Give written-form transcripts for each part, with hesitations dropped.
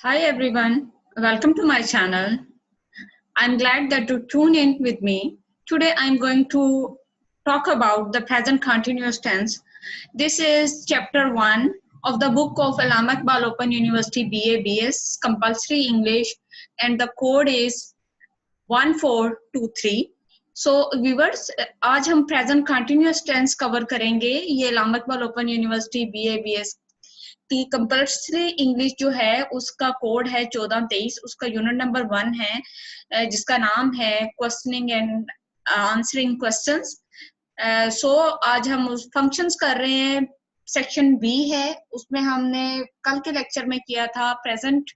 Hi everyone, welcome to my channel. I'm glad that you tune in with me. Today I'm going to talk about the present continuous tense. This is chapter 1 of the book of Allama Iqbal Open University BA BS Compulsory English, and the code is 1423. So viewers, आज हम present continuous tense cover करेंगे। ये Allama Iqbal open university BA BS की compulsory English जो है उसका code है 1423। उसका यूनिट नंबर 1 है जिसका नाम है क्वेश्चनिंग एंड आंसरिंग क्वेश्चंस। सो आज हम उस फंक्शंस कर रहे हैं। सेक्शन बी है, उसमें हमने कल के लेक्चर में किया था प्रेजेंट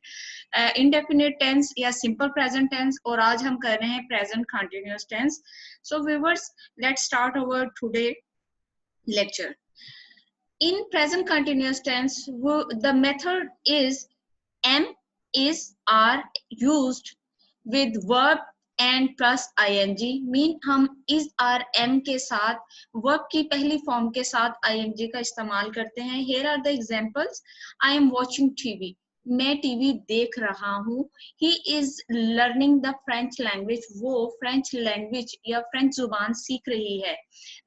इंडेफिनिट टेंस या सिंपल प्रेजेंट टेंस, और आज हम कर रहे हैं present continuous tense. So viewers, let's start our today lecture. In present continuous tense, the method is am, is, are used with verb and plus ing. Mean हम is, are, am के साथ verb की पहली form के साथ ing का इस्तेमाल करते हैं। Here are the examples. I am watching TV. मैं टीवी देख रहा हूँ। He is learning the French language. वो फ्रेंच लैंग्वेज या फ्रेंच जुबान सीख रही है।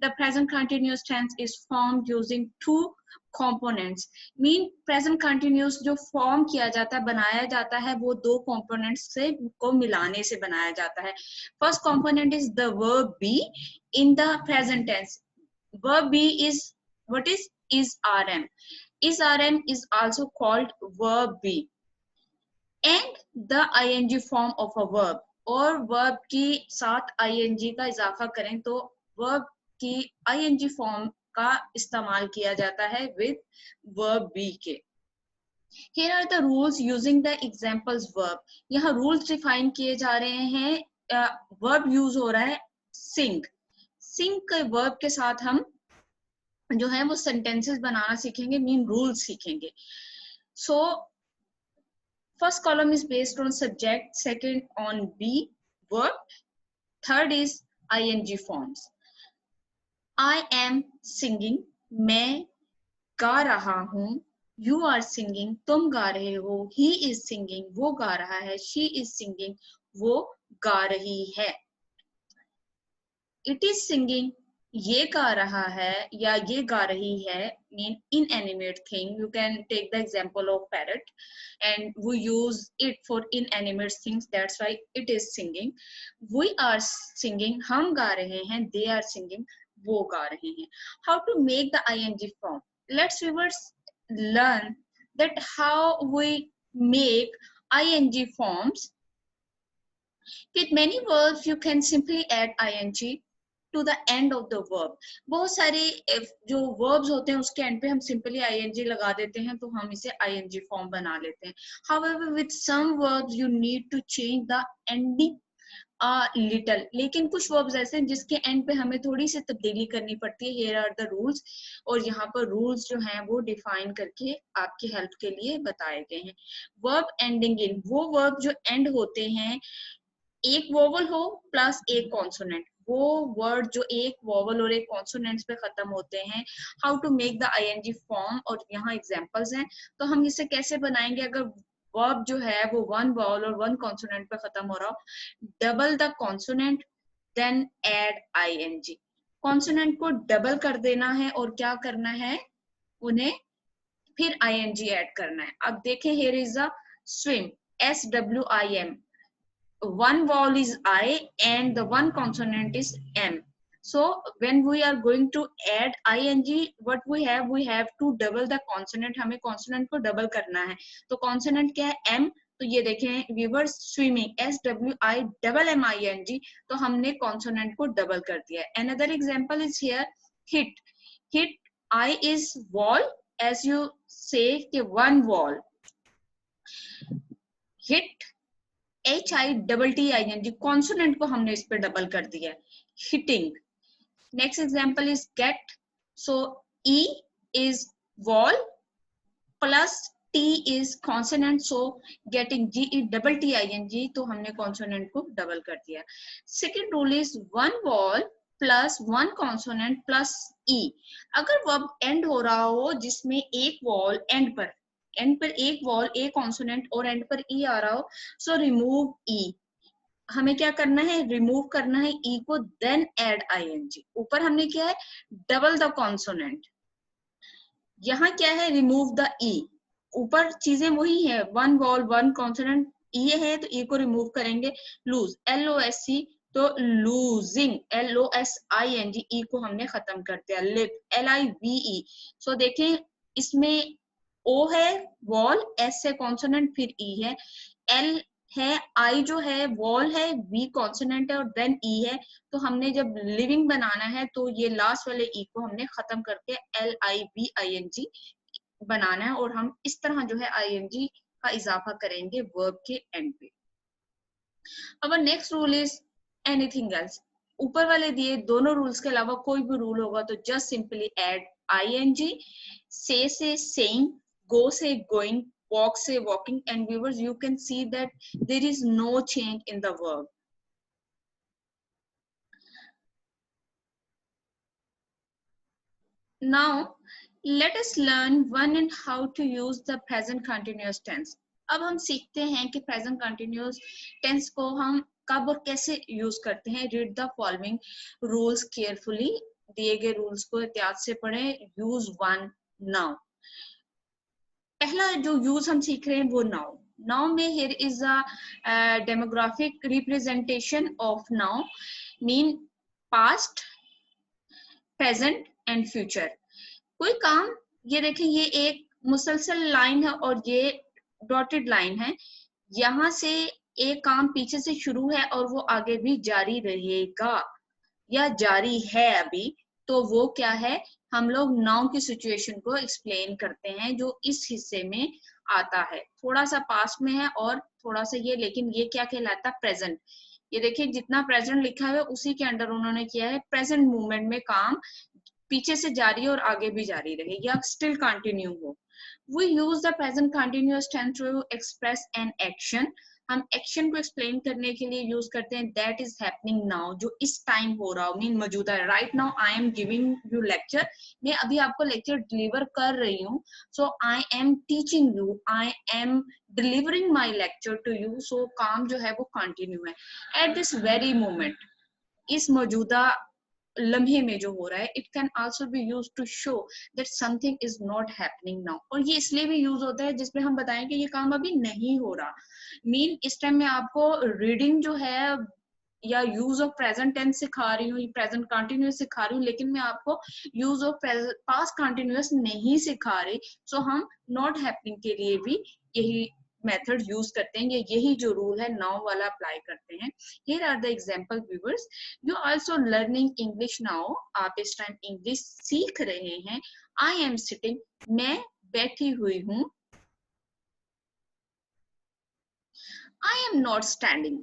The present continuous tense is formed using two components. Mean present continuous जो फॉर्म किया जाता है, बनाया जाता है, वो दो कंपोनेंट्स से को मिलाने से बनाया जाता है। First component is the verb be in the present tense. Verb be is what is rm. Is rm is also called verb b and the ing form of a verb. और verb की साथ ing का इजाफा करें तो verb की ing form का इस्तेमाल किया जाता है with verb be के। Here are the rules using the examples verb. यहाँ rules define किए जा रहे हैं। verb use हो रहा है sing. sing के verb के साथ हम जो है वो sentences बनाना सीखेंगे, मीन rules सीखेंगे। So first column is based on subject, second on be, verb, third is ing forms. I am singing, मैं गा रहा हूँ। You are singing, तुम गा रहे हो। He is singing, वो गा रहा है। She is singing, वो गा रही है। It is singing, ये गा रहा है या ये गा रही है, mean inanimate thing. You can take the example of parrot and we use it for inanimate things, that's why it is singing. We are singing, हम गा रहे हैं। They are singing, वो गा रहे हैं। How to make the ing form? Let's viewers learn that how we make ing forms. With many verbs you can simply add ing to the end of the verb. बहुत सारे जो verbs होते हैं उसके end पे हम simply ing लगा देते हैं, तो हम इसे ing form बना लेते हैं। However, with some verbs you need to change the ending a little. लेकिन कुछ verbs ऐसे हैं जिसके end पे हमें थोड़ी सी तब्दीली करनी पड़ती है। Here are the rules. और यहाँ पर rules जो हैं वो define करके आपकी help के लिए बताए गए हैं। Verb ending in, वो verb जो end होते हैं एक वोवल हो प्लस एक कॉन्सोनेंट, वो वर्ड जो एक वोवल और एक कॉन्सोनेंट्स पे खत्म होते हैं। How to make the ing form, और यहाँ एग्जांपल्स हैं। तो हम इसे कैसे बनाएंगे अगर वर्ब जो है वो वन वोवल और वन कॉन्सोनेंट पे खत्म हो रहा हो। Double the consonant then add ing। Consonant को डबल कर देना है और क्या करना है, उन्हें फिर ing ऐड करना है। अब देखें, here is a swim, SWIM, one vowel is I and the one consonant is M. So when we are going to add ing, what we have to double the consonant. हमें consonant को double करना है। तो consonant क्या है, M। तो ये देखें viewers, swimming, SWIMMING, तो हमने consonant को double कर दिया है। Another example is here, hit. Hit, I is wall, as you say कि one wall. Hit, HITTING, consonant को हमने इस पे डबल कर दिया है। Hitting. Next example is get. So E is vowel plus T is consonant, so getting, GETTING, तो हमने कॉन्सोनेंट को डबल कर दिया। Second rule is one vowel plus one consonant plus E। अगर वर्ब एंड हो रहा हो जिसमें एक वॉल एंड पर एंड पर एक वॉल, ए कॉन्सोनेंट और एंड पर ई आ रहा हो, सो रिमूव ई। हमें क्या करना है, रिमूव करना है ई को, देन एड आईएनजी। ऊपर हमने क्या है, डबल द कॉन्सोनेंट, यहाँ क्या है, रिमूव द ई। ऊपर चीजें वही है, वन वॉल वन कॉन्सोनेंट, ई है तो ई को रिमूव करेंगे। लूज, LOSC, तो लूजिंग, LOSING, ई को हमने खत्म कर दिया। Live, LIVE। सो देखें इसमें ओ है वॉल, एस है कॉन्सोनेंट, फिर ई है, एल है, आई जो है वॉल है, वी कॉन्सोनेंट है और देन ई है। तो हमने जब लिविंग बनाना है तो ये लास्ट वाले ई को हमने खत्म करके LIVING बनाना है, और हम इस तरह जो है ING का इजाफा करेंगे वर्ब के एंड पे। अब next rule is anything else. ऊपर वाले दिए दोनों रूल्स के अलावा कोई भी रूल होगा तो just simply add ING, say से saying, go से going, walk से walking, and viewers you can see that there is no change in the verb. Now let us learn when and how to use the present continuous tense. अब हम सीखते हैं कि present continuous tense को हम कब और कैसे यूज करते हैं। Read the following rules carefully, दिए गए रूल्स को एहतियात से पढ़ें। Use one, now. पहला जो यूज हम सीख रहे हैं वो नाउ। नाउ में here is a demographic representation of now, mean past, present and future. कोई काम, ये देखें ये एक मुसलसल लाइन है और ये डॉटेड लाइन है, यहाँ से एक काम पीछे से शुरू है और वो आगे भी जारी रहेगा या जारी है अभी, तो वो क्या है, हम लोग नाउ की सिचुएशन को एक्सप्लेन करते हैं जो इस हिस्से में आता है। थोड़ा सा पास्ट में है और थोड़ा सा ये, लेकिन ये क्या कहलाता है, प्रेजेंट। ये देखिए जितना प्रेजेंट लिखा है उसी के अंडर उन्होंने किया है प्रेजेंट मूवमेंट में काम पीछे से जारी है और आगे भी जारी रहे या स्टिल कंटिन्यू हो। We use the present continuous tense to express an action. हम एक्शन को एक्सप्लेन करने के लिए यूज करते हैं दैट इज हैपनिंग नाउ, जो इस टाइम हो रहा हो, मीन मौजूदा है। Right now I am giving you lecture, मैं अभी आपको लेक्चर डिलीवर कर रही हूँ। So I am teaching you, I am delivering my lecture to you. So काम जो है वो कंटिन्यू है एट दिस वेरी मोमेंट, इस मौजूदा लम्हे में जो हो रहा है। It can also be use to show that something is not happening now, और ये इसलिए भी यूज होता है जिसमें हम बताएं कि ये काम अभी नहीं हो रहा। मीन इस टाइम मैं आपको रीडिंग जो है या यूज ऑफ प्रेजेंट टेंस सिखा रही हूँ, प्रेजेंट कंटिन्यूअस सिखा रही हूँ, लेकिन मैं आपको यूज ऑफ पास्ट कंटिन्यूअस नहीं सिखा रही। सो हम नॉट हैपनिंग के लिए भी यही मेथड यूज करते हैं, यही जो रूल है नाउ वाला अप्लाई करते हैं। Here are the example viewers. You also learning English now. आप इस टाइम इंग्लिश सीख रहे हैं। I am sitting, मैं बैठी हुई हूँ। I am not standing,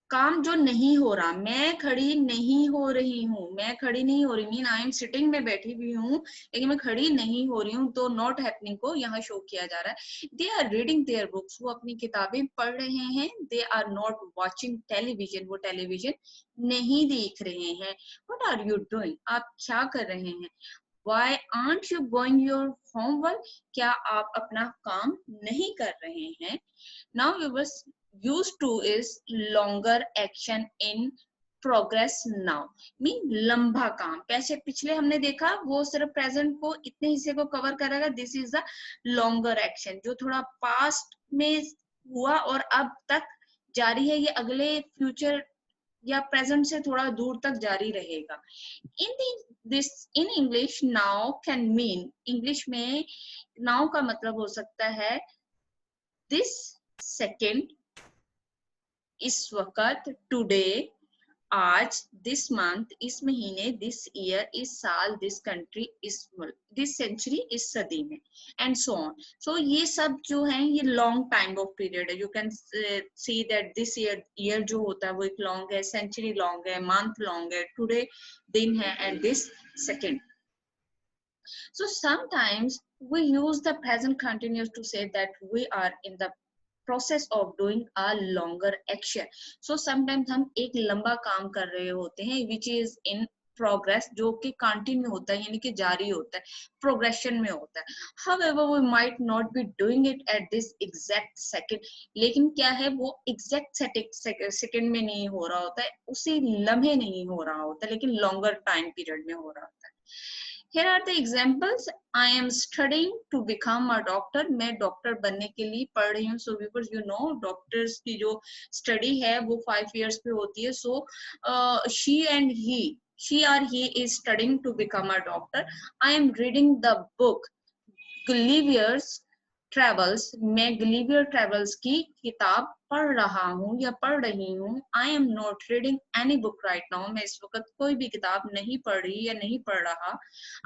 काम जो नहीं हो रहा, मैं खड़ी नहीं हो रही हूँ, मैं खड़ी नहीं हो रही, मीन आई एम सिटिंग, में बैठी हुई हूँ लेकिन मैं खड़ी नहीं हो रही हूँ, तो नॉट हैपनिंग को यहाँ शो किया जा रहा है। They are reading their books, वो अपनी किताबें पढ़ रहे हैं। They are not watching television, वो टेलीविजन नहीं देख रहे हैं। व्हाट आर यू डूइंग, आप क्या कर रहे हैं। Why aren't you going your homework, क्या आप अपना काम नहीं कर रहे हैं। Now viewers, used to is longer action in progress now, mean लंबा काम। पैसे पिछले हमने देखा वो सिर्फ प्रेजेंट को इतने हिस्से को कवर करेगा। This is the longer action, जो थोड़ा पास्ट में हुआ और अब तक जारी है, ये अगले फ्यूचर या प्रेजेंट से थोड़ा दूर तक जारी रहेगा। in English now can mean, English में now का मतलब हो सकता है this second, इस वक्त, today, आज, this month, इस महीने, this year, इस साल, this country, इस मुल्क, this century, इस सदी में, and so on. So ये सब जो है ये long time of period है। You can see that this year जो होता है वो एक long है, century long है, month long है, today दिन है, and this second. So sometimes we use the present continuous to say that we are in the process of doing a longer action. So sometimes हम एक लंबा काम कर रहे होते हैं which is in प्रोग्रेस जो कि कंटिन्यू होता है, यानी कि जारी होता है, प्रोग्रेशन में होता है. However, we might not be doing it at this exact second. लेकिन क्या है, वो एग्जैक्ट सेकंड में नहीं हो रहा होता है, उसी लम्हे नहीं हो रहा होता, लेकिन लॉन्गर टाइम पीरियड में हो रहा होता है. Here are the examples. I am studying to become a doctor. मैं डॉक्टर बनने के लिए पढ़ रही हूँ. So viewers, you know, doctors की जो स्टडी है वो 5 years पे होती है. So she or he is studying to become a doctor. I am reading the book Gulliver's Travels. मैं Gulliver Travels की किताब पढ़ रहा हूँ या पढ़ रही हूँ. I am not reading any book right now. मैं इस वक्त कोई भी किताब नहीं पढ़ रही या नहीं पढ़ रहा.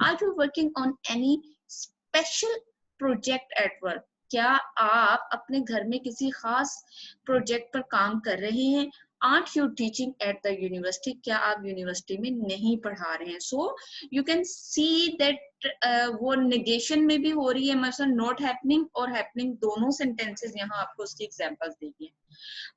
Are you working on any special project at work? क्या आप अपने घर में किसी खास प्रोजेक्ट पर काम कर रहे हैं? Aren't you teaching at the university? क्या आप यूनिवर्सिटी में नहीं पढ़ा रहे हैं? So you can see that वो नेगेशन में भी हो रही है, मतलब नॉट हैपनिंग और हैपनिंग दोनों सेंटेंसेस यहाँ आपको उसकी एग्जांपल्स दी गई हैं.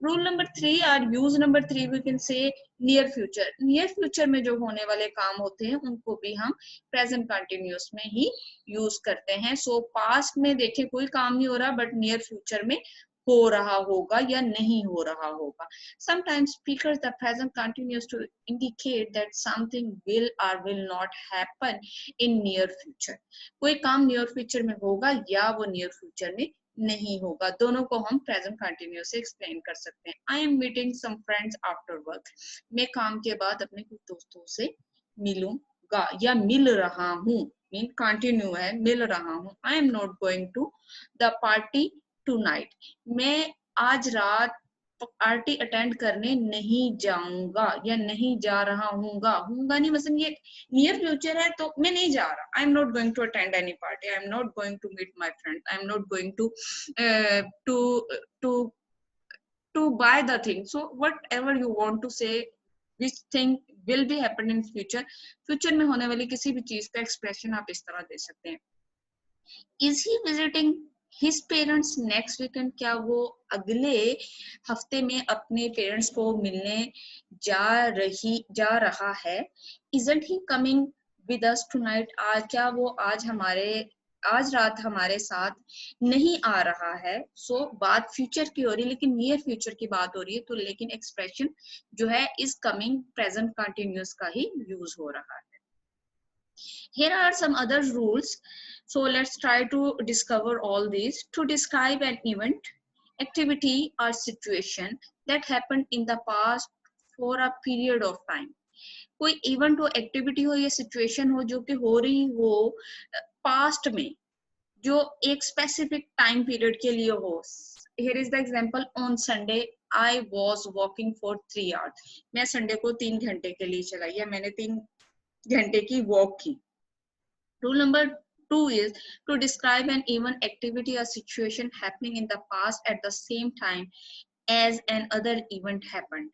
रूल नंबर 3 और use number 3 we can say near future. Near future में जो होने वाले काम होते हैं उनको भी हम प्रेजेंट कंटिन्यूअस में ही यूज करते हैं. सो पास्ट में देखें कोई काम नहीं हो रहा, बट नियर फ्यूचर में हो रहा होगा या नहीं हो रहा होगा. Sometimes speakers the present continues to indicate that something will or will not happen in near future. कोई काम near future में होगा या वो near future में नहीं होगा. दोनों को हम present continuous से explain कर सकते हैं. I am meeting some friends after work. मैं काम के बाद अपने कुछ दोस्तों से मिलूंगा या मिल रहा हूँ. मीन कंटिन्यू है, मिल रहा हूँ. I am not going to the party tonight. मैं आज रात पार्टी अटेंड करने नहीं जाऊंगा या नहीं जा रहा हूँगा. हूँगा नहीं मतलब ये नियर फ्यूचर है तो मैं नहीं जा रहा. I am not going to attend any party. I am not going to meet my friend. I am not going to to buy the thing. So whatever you want to say, which thing will be happen in future. Future में होने वाली किसी भी चीज का expression आप इस तरह दे सकते हैं. Is he visiting his parents next weekend? क्या वो अगले हफ्ते में अपने पेरेंट्स को मिलने जा रहा है? Isn't he coming with us tonight? क्या वो आज रात हमारे साथ नहीं आ रहा है. सो बात फ्यूचर की हो रही है, लेकिन नियर फ्यूचर की बात हो रही है, तो लेकिन एक्सप्रेशन जो है इज कमिंग प्रेजेंट कंटिन्यूअस का ही यूज हो रहा है. Here are some other rules. So let's try to discover all these. To describe an event, activity, or situation that happened in the past for a period of time. कोई event हो, activity हो या situation हो जो कि हो रही हो पास्ट में, जो एक स्पेसिफिक टाइम पीरियड के लिए हो. Here is the example. On Sunday I was walking for 3 hours. मैं संडे को 3 घंटे के लिए चला या मैंने 3 घंटे की वॉक की. Rule number 2 is to describe an event, activity or situation happening in the past at the same time as another event happened.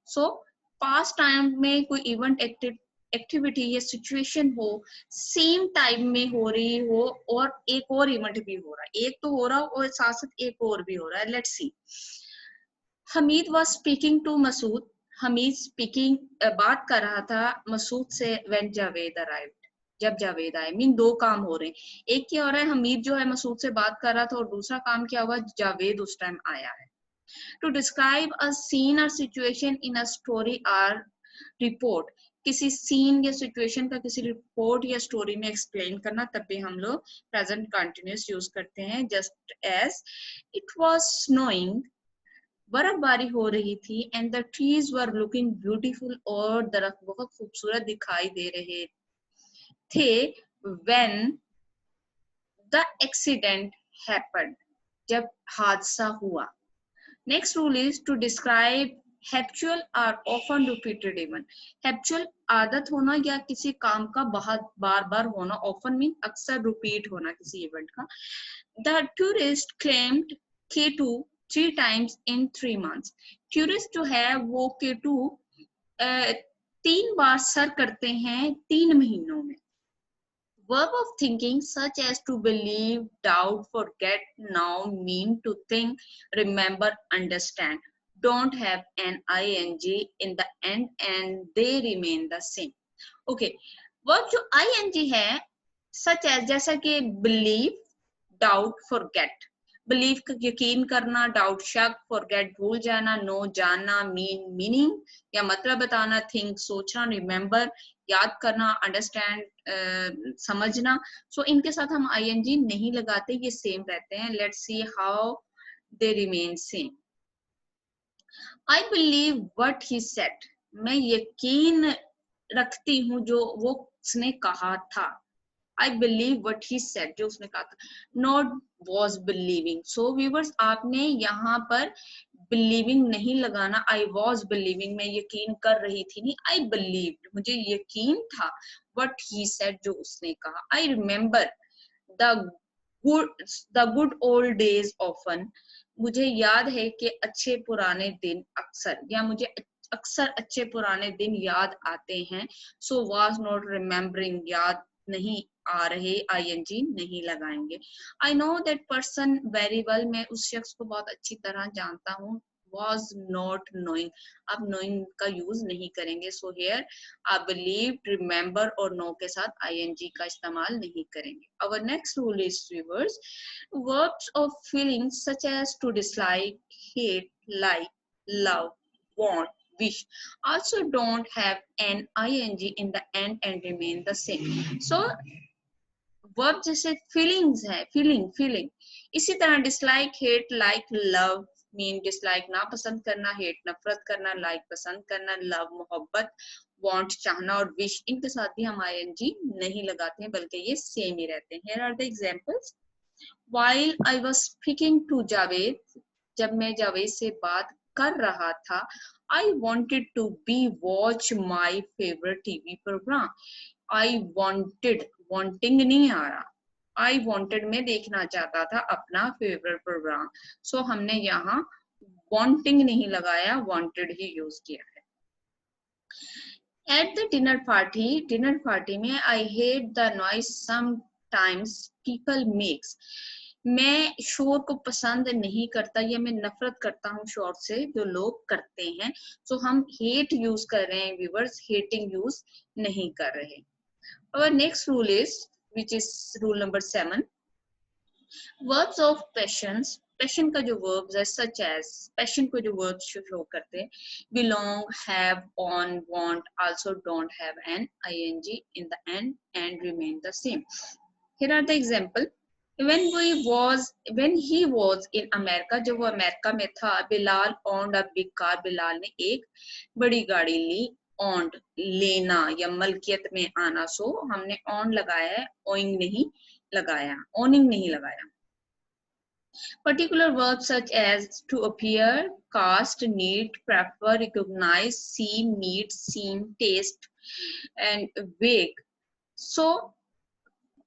So past time में कोई event, एक्टिविटी या सिचुएशन हो, सेम टाइम में हो रही हो और एक और इवेंट भी हो रहा है. एक तो हो रहा और साथ साथ एक और भी हो रहा है. Let's see. Hamid was speaking to Masood. Hamid speaking बात कर रहा था मसूद से व्हेन जावेद अराइव्ड. जब जावेद आए. मीन दो काम हो रहे हैं. एक क्या हो रहा है, हमीद जो है मसूद से बात कर रहा था, और दूसरा काम क्या हुआ, जावेद उस टाइम आया है. टू डिस्क्राइब अ सीन और situation in a story R report. किसी सीन या सिचुएशन का किसी रिपोर्ट या स्टोरी में एक्सप्लेन करना, तब भी हम लोग प्रेजेंट कंटिन्यूअस यूज करते हैं. Just as it was snowing. बर्फबारी हो रही थी. And the trees were looking beautiful. और दरख्त बहुत खूबसूरत दिखाई दे रहे थे. When the accident happened. जब हादसा हुआ. Next rule is to describe habitual or often repeated event. Habitual आदत होना या किसी काम का बार बार होना. ऑफन मीन अक्सर, रिपीट होना किसी इवेंट का. The tourist claimed K2 3 times in 3 months. Tourist जो है वो K2 3 बार सर करते हैं 3 महीनों में. Verb of thinking such as to believe, doubt, forget, now mean to think, remember, understand don't have an ing in the end and they remain the same. Okay, verb जो ing है such as, जैसा कि believe, doubt, forget. Believe यकीन करना, doubt शक, forget भूल जाना, no जानना, मीनिंग या मतलब बताना, थिंक सोचना, रिमेम्बर याद करना, अंडरस्टैंड समझना। सो इनके साथ हम ing नहीं लगाते, ये सेम रहते हैं। Let's see how they remain same. I believe what he said, मैं यकीन रखती हूँ जो वो उसने कहा था। I believe what he said, जो उसने कहा था। Not was believing. So viewers, आपने यहाँ पर believing नहीं लगाना। I was believing, मैं यकीन कर रही थी, नहीं, I believed, मुझे यकीन था। What he said, जो उसने कहा। I remember the good old days often, मुझे याद है कि अच्छे पुराने दिन अक्सर, या मुझे अक्सर अच्छे पुराने दिन याद आते हैं। So was not remembering, याद नहीं आ रहे, ing नहीं लगाएंगे। I know that person very well, मैं उस शख्स को बहुत अच्छी तरह जानता हूँ। was not knowing, आप knowing का यूज नहीं करेंगे। so here I believe, remember और know के साथ ing का इस्तेमाल नहीं करेंगे। Our next rule is reverse verbs of feelings such as to dislike, hate, like, love, want, wish also don't have an ing in the end and remain the same. So verb जैसे feelings है, feeling, इसी तरह dislike, hate, like, love mean dislike नापसंद करना, hate नफरत करना, like पसंद करना, लव मोहब्बत, वांट चाहना और विश, इनके साथ भी हम ing नहीं लगाते हैं, बल्कि ये सेम ही रहते हैं। Here are the examples. While I was speaking to Javed, जब मैं जावेद से बात कर रहा था, I wanted to be watch my favorite TV program. I wanted, wanting नहीं आ रहा, I wanted में देखना चाहता था अपना फेवरेट प्रोग्राम। सो हमने यहाँ wanting नहीं लगाया, wanted ही यूज किया है। At the dinner party में I hate the noise sometimes people makes, मैं शोर को पसंद नहीं करता या मैं नफरत करता हूँ शोर से जो लोग करते हैं। सो हम hate यूज कर रहे हैं व्यूअर्स, hating यूज नहीं कर रहे। Our next rule is, which is rule number 7, verbs of passions, passion का जो verbs है such as, passion को जो verbs show करते हैं, belong, have, on, want also don't have an ing in the end and remain the same. Here are the example. When he was in America, जब वो America में था, Bilal owned a big car, Bilal ने एक बड़ी गाड़ी ली। owned लेना या मलकियत में आना, सो हमने own लगाया है, owning नहीं लगाया, owning नहीं लगाया। Particular verbs such as to appear, cast, need, prefer, recognize, see, meet, seem, taste and wake, so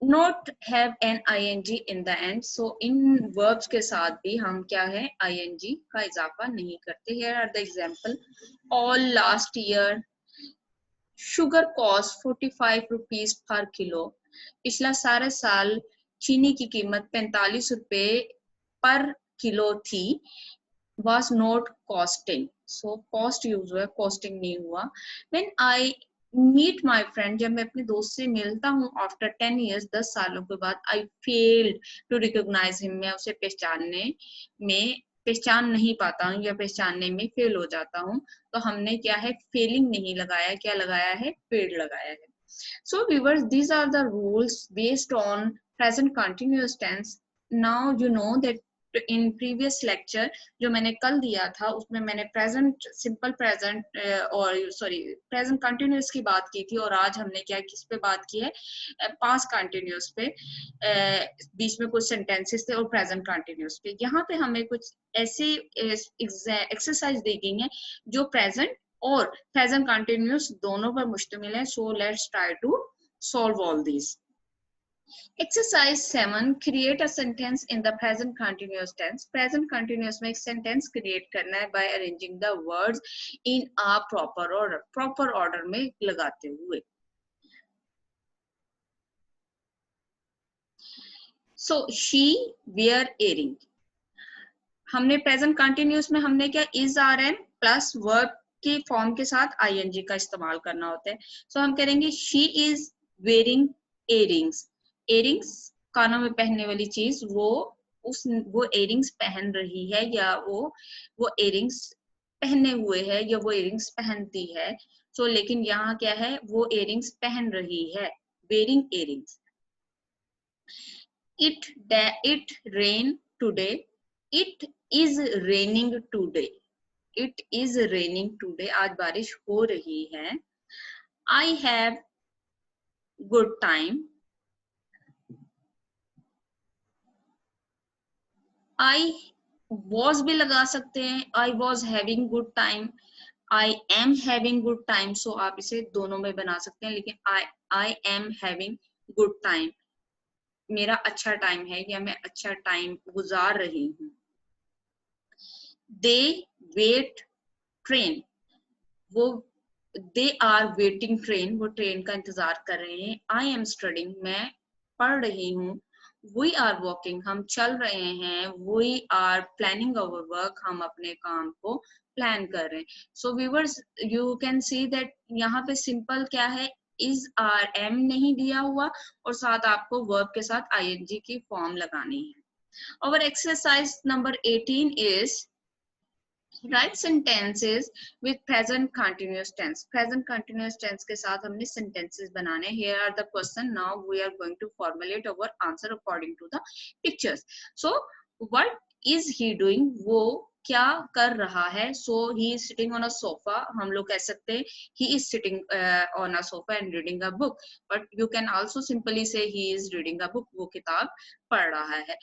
not have an ing in the end. So in verbs के साथ भी हम क्या है, ing का इजाफा नहीं करते। Here are the example. All last year sugar cost 45 rupees per kilo, पिछला सारे साल चीनी की कीमत 45 रुपए पर किलो थी। was not costing, so cost use हुआ, costing नहीं हुआ। When I meet my friend, जब मैं अपने दोस्त से मिलता हूँ after 10 years, 10 सालों के बाद, I failed to recognize him, मैं उसे पहचान नहीं पाता हूँ या पहचानने में फेल हो जाता हूँ। तो हमने क्या है, फेलिंग नहीं लगाया, क्या लगाया है, फेल लगाया है। So viewers, these are the rules based on present continuous tense. Now you know that in previous lecture जो मैंने कल दिया था, उसमें मैंने प्रेजेंट सिंपल प्रेजेंट और प्रेजेंट कंटिन्यूअस की बात की थी, और आज हमने क्या किस पे बात की है, पास्ट कंटिन्यूअस पे। बीच में कुछ सेंटेंसेस थे और प्रेजेंट कंटिन्यूअस पे। यहाँ पे हमें कुछ ऐसे एक्सरसाइज दी गई है जो प्रेजेंट और प्रेजेंट कंटिन्यूअस दोनों पर मुश्तमिल है। So let's try to solve all this. Exercise 7, create a sentence in the present continuous tense. Present continuous में एक sentence create करना है by arranging the words in a proper order. Proper order में लगाते हुए। So she wear earring. हमने present continuous में हमने क्या, is rm plus verb के फॉर्म के साथ आईएनजी का इस्तेमाल करना होता है। सो हम करेंगे she is wearing earrings. Earrings कानों में पहनने वाली चीज, वो इयरिंग्स पहन रही है या वो इयरिंग्स पहने हुए है या वो इयरिंग्स पहनती है। सो लेकिन यहाँ क्या है, वो इयरिंग्स पहन रही है, wearing earrings. It rain today. It is raining today. It is raining today. आज बारिश हो रही है। I have good time. I was भी लगा सकते हैं, I was having good time. I am having good time. So आप इसे दोनों में बना सकते हैं, लेकिन I am having good time. मेरा अच्छा टाइम है या मैं अच्छा टाइम गुजार रही हूँ। They wait train. they are waiting train. वो ट्रेन का इंतजार कर रहे हैं। I am studying. मैं पढ़ रही हूँ। We are walking. हम चल रहे हैं। We are planning our work. हम अपने काम को प्लान कर रहे हैं। So viewers, you can see that यहाँ पे simple क्या है, is are am नहीं दिया हुआ और साथ आपको verb के साथ ing की फॉर्म लगानी है। Our exercise number 18 is write sentences with present continuous tense. Present continuous tense के साथ हमने sentences बनाने। Here are the question. Now we are going to formulate our answer according to the pictures. So what is he doing? वो क्या कर रहा है? So he is sitting on a sofa. हम लोग कह सकते हैं he is sitting on a sofa and reading a book. But you can also simply say he is reading a book. वो किताब पढ़ रहा है।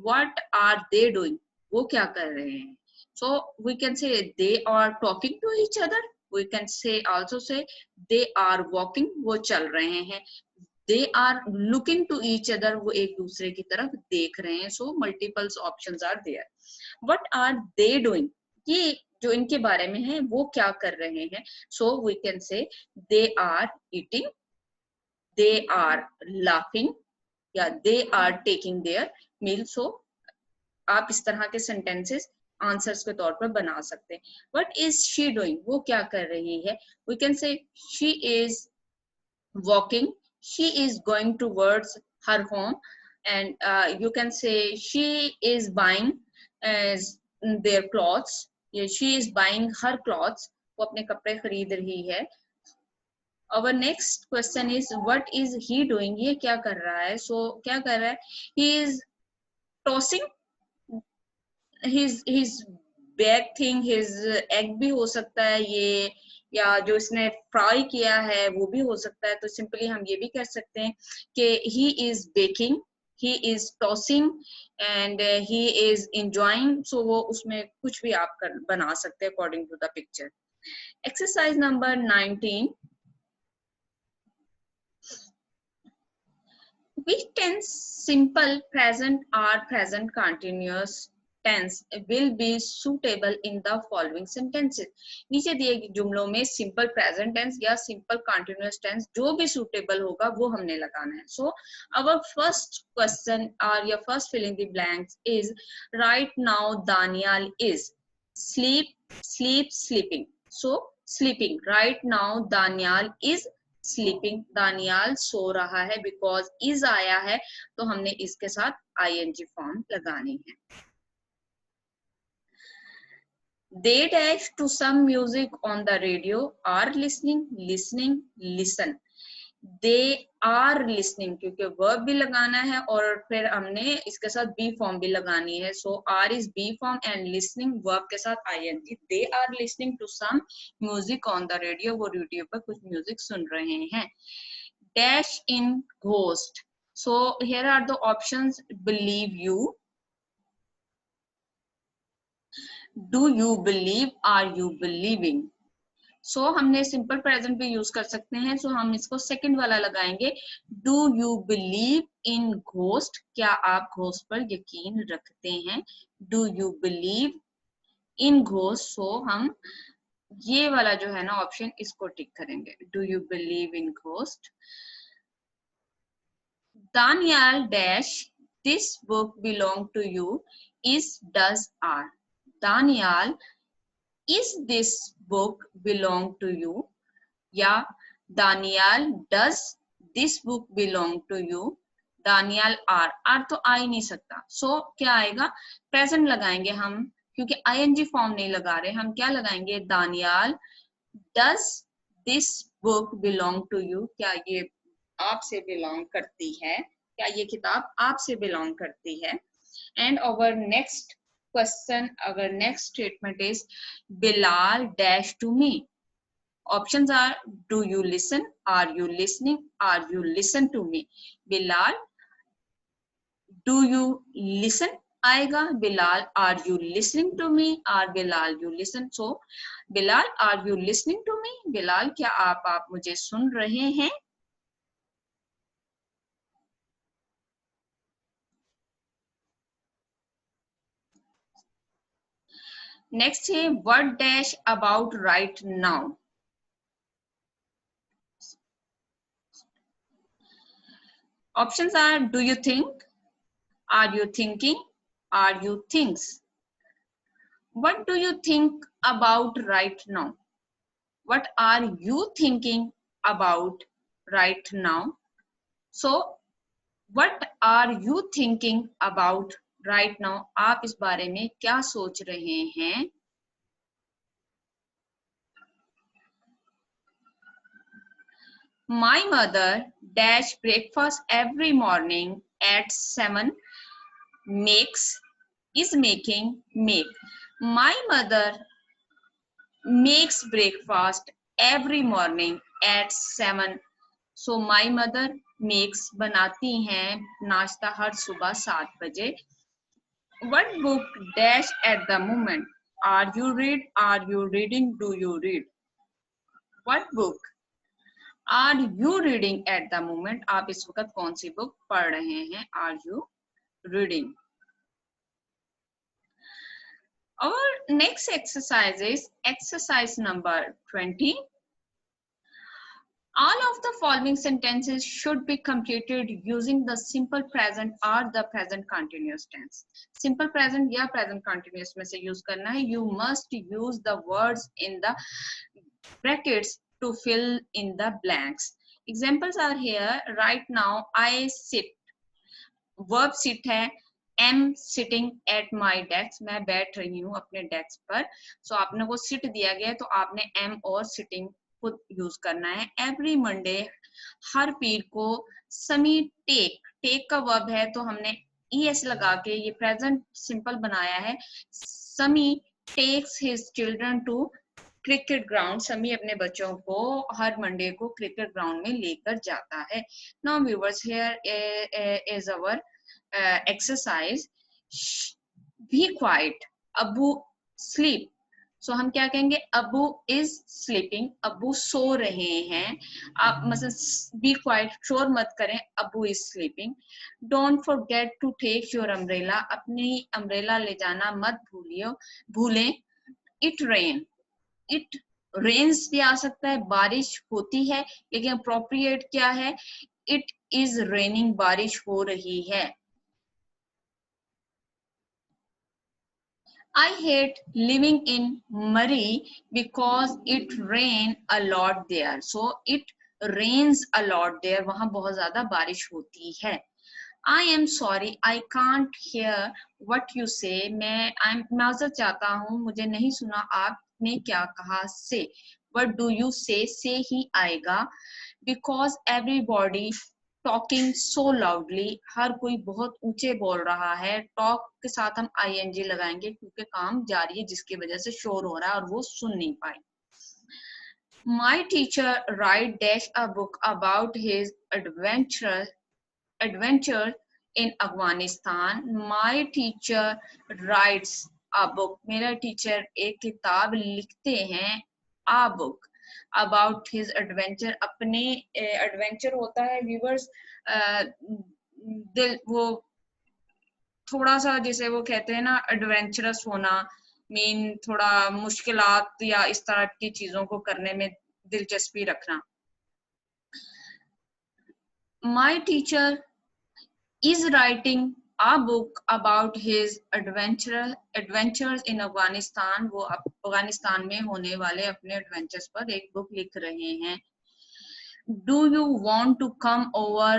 What are they doing? वो क्या कर रहे हैं? So we can say they are talking to each other. We can say also say they are walking. वो चल रहे हैं। They are looking to each other. वो एक दूसरे की तरफ देख रहे हैं। So multiple options are there. What are they doing? ये जो इनके बारे में है वो क्या कर रहे हैं? So we can say they are eating. They are laughing. या they are taking their meal. So आप इस तरह के sentences आंसर्स के तौर पर बना सकते हैं। What is she doing? वो क्या कर रही है? We can say she is walking. She is going towards her home, and you can say she is buying their clothes. She is buying her clothes. वो अपने कपड़े खरीद रही है। Our next question is what is he doing? ये क्या कर रहा है? So क्या कर रहा है? He is tossing his bag thing, his egg भी हो सकता है ये, या जो इसने फ्राई किया है वो भी हो सकता है। तो सिंपली हम ये भी कह सकते हैं कि he is baking, he is tossing and he is enjoying. So वो उसमें कुछ भी आप बना सकते हैं according to the picture. Exercise number 19. Which tense, simple, present or present continuous tense will be suitable in the following sentences? नीचे दिए गए जुमलों में simple present tense या simple continuous tense जो भी suitable होगा वो हमने लगाना है। So our first question or your first fill in the blanks is right now Daniel is sleeping. So sleeping. Right now Daniel is sleeping. Daniyal सो रहा है। बिकॉज इज आया है तो हमने इसके साथ आईएनजी फॉर्म लगानी है। They dash to some music on the radio, are listening, listen. They are listening क्योंकि verb भी लगाना है और फिर हमने इसके साथ be form भी लगानी है। So are is be form and listening verb के साथ ing. They are listening to some music on the radio. वो रेडियो पर कुछ म्यूजिक सुन रहे हैं। Dash in ghost. So here are the options. Believe you. Do you believe? Are you believing? So हमने simple present भी use कर सकते हैं। So हम इसको सेकंड वाला लगाएंगे। Do you believe in ghost? क्या आप घोस्ट पर यकीन रखते हैं? Do you believe in ghost? So हम ये वाला जो है ना ऑप्शन इसको टिक करेंगे। Do you believe in ghost? Daniel dash this book belong to you is does are. Daniel, is this book belong to you, या Daniyal does this book belong to you, Daniyal आर तो आ ही नहीं सकता, सो क्या आएगा, प्रेजेंट लगाएंगे हम, क्योंकि आईएनजी फॉर्म नहीं लगा रहे, हम क्या लगाएंगे, Daniyal does this book belong to you, क्या ये आपसे बिलोंग करती है, क्या ये किताब आपसे बिलोंग करती है. And our next question, our next statement is Bilal dash to me. Options are, do you listen, are you listening, are you listen to me. Bilal, do you listen आएगा, Bilal, are you listening to me, or Bilal, you listen. So Bilal, are you listening to me, Bilal, क्या आप मुझे सुन रहे हैं. Next है what dash about right now. Options are, do you think, are you thinking, are you thinks. What do you think about right now? What are you thinking about right now? So what are you thinking about right now? आप इस बारे में क्या सोच रहे हैं. My mother dash breakfast every morning at 7 makes is making make. My mother makes breakfast every morning at 7. So my mother makes बनाती हैं नाश्ता हर सुबह 7 बजे. What book dash at the moment? Are you read? Are you reading? Do you read? What book are you reading at the moment? आप इस वक्त कौन सी book पढ़ रहे हैं? Are you reading? Our next exercise is exercise number 20. All of the following sentences should be completed using the simple present or the present continuous tense. Simple present या present continuous में से use करना है. You must use the words in the brackets to fill in the blanks. Examples are here. Right now I sit. Verb sit है. am sitting at my desk. मैं बैठ रही हूँ अपने डेस्क पर. So आपने को sit दिया गया है तो आपने am और sitting खुद यूज करना है. एवरी मंडे हर पीर को. समी टेक का वर्ब है तो हमने es लगा के ये प्रेजेंट सिंपल बनाया है. Sami takes his children to cricket ground. Sami अपने बच्चों को हर मंडे को क्रिकेट ग्राउंड में लेकर जाता है. Now viewers, here is our exercise. Be quiet. Abu sleep. So हम क्या कहेंगे, अबू इज स्लीपिंग. अबू सो रहे हैं. आप मतलब बी क्वाइट, शोर मत करें. Abu is sleeping. Don't forget to take your umbrella. अपनी अम्ब्रेला ले जाना मत भूलें. It rain. इट रेन्स भी आ सकता है, बारिश होती है, लेकिन अप्रोप्रिएट क्या है, इट इज रेनिंग. बारिश हो रही है. I hate living in Murray because it rains a lot there. So it rains a lot there. वहाँ बहुत ज़्यादा बारिश होती है. I am sorry, I can't hear what you say. मैं माज़रत चाहता हूँ, मुझे नहीं सुना आपने क्या कहा. Say. What do you say? Say ही आएगा. Because everybody talking so loudly. हर कोई बहुत ऊंचे बोल रहा है. टॉक के साथ हम ing लगाएंगे क्योंकि काम जारी है जिसकी वजह से शोर हो रहा है और वो सुन नहीं पाए. My teacher write dash a book about his adventure in Afghanistan. My teacher writes a book. मेरा टीचर एक किताब लिखते हैं. A book about his adventure. अपने एडवेंचर होता है व्यूअर्स, दिल वो थोड़ा सा जैसे वो कहते हैं ना एडवेंचरस होना, मीन थोड़ा मुश्किलात या इस तरह की चीजों को करने में दिलचस्पी रखना. My teacher is writing a book about his adventures in Afghanistan. वो अफगानिस्तान में होने वाले अपने एडवेंचर्स पर एक बुक लिख रहे हैं. Do you want to come over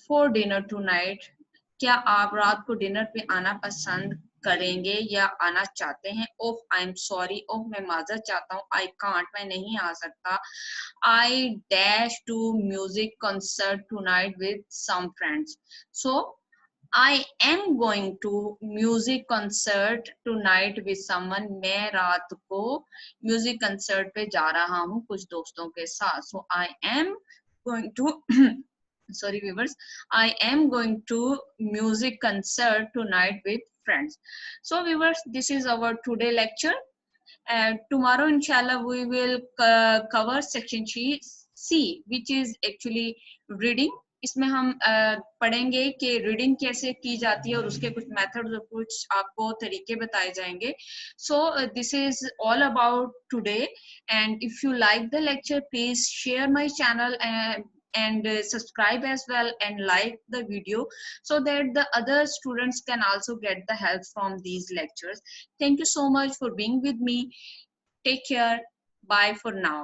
for dinner tonight? क्या आप रात को डिनर पे आना पसंद करेंगे या आना चाहते हैं? ओह आई एम सॉरी, ओह मैं माजरत चाहता हूँ, आई कांट, मैं नहीं आ सकता. I dash to music concert tonight with some friends. So I am going to music concert tonight with someone. मैं रात को म्यूजिक कंसर्ट पे जा रहा हूँ कुछ दोस्तों के साथ. So I am going to sorry viewers, I am going to music concert tonight with friends. So viewers, this is our today lecture. Tomorrow inshallah we will cover section C, which is actually reading. इसमें हम पढ़ेंगे कि reading कैसे की जाती है और उसके कुछ मेथड्स और कुछ आपको तरीके बताए जाएंगे. So this is all about today, and if you like the lecture please share my channel and subscribe as well and like the video so that the other students can also get the help from these lectures. Thank you so much for being with me. Take care. Bye for now.